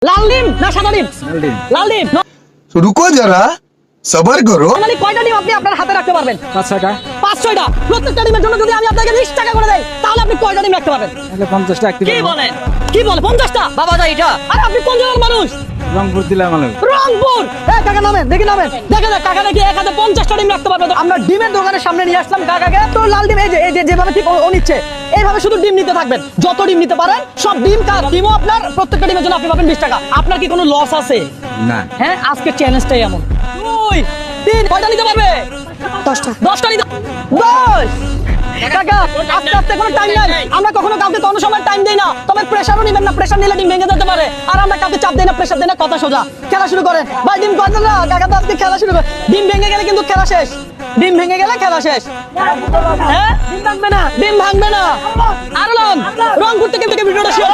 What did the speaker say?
লাল ডিম না সাদা ডিম? লাল ডিম। रुको जरा सबर करो। মানে কয়টা ডিম আপনি আপনার হাতে রাখতে পারবেন? 5-6টা। 5-6টা। প্রত্যেকটা ডিমের জন্য যদি আমি আপনাকে 20 টাকা করে দেই তাহলে আপনি কয়টা ডিম রাখতে পারবেন? তাহলে 50টা কি বলেন? কি বলে 50টা? বাবা দা এটা। আরে আপনি কোন জেলার মানুষ? রংপুর দিলাম আলো। রংপুর। এই কাকা নামেন, দেখি নামেন। দেখেন কাকা নাকি এক হাতে 50টা ডিম রাখতে পারবে। তো আমরা ডিমের দোকানের সামনে নিয়ে আসলাম কাকাকে। তো লাল ডিম এই যে যেভাবে ঠিক ও নিচ্ছে। এইভাবে শুধু ডিম নিতে থাকবেন। যত ডিম নিতে পারেন সব ডিম কার ডিমও আপনার প্রত্যেকটা ডিমের জন্য আপনি পাবেন 20 টাকা। আপনার কি কোনো লস আছে? না। হ্যাঁ আজকে চ্যালেঞ্জটাই এমন। 2 3 কয়টা নিতে পারবে? 10টা। 10টা নিতে 10 কাকা আস্তে আস্তে কোনো টাইম নাই। আমরা কখনো কাউকে কোনো সময় টাইম দেই না। তবে প্রেসারও নিবেন না। প্রেসার নিলে ডিম ভেঙে যেতে পারে। আর আমরা কাউকে চাপ দেই না, প্রেসার দেই না, কথা সোজা। খেলা শুরু করেন। ভাই ডিম কয়টা না? কাকা তো আজকে খেলা শুরু করে। ডিম ভেঙে গেলে কিন্তু খেলা শেষ। ডিম ভেঙে গেলে খেলা শেষ। হ্যাঁ? ডিম ভাঙবে না। ডিম ভাঙবে না। আর রংপুর থেকে ভিডিওটা শেয়ার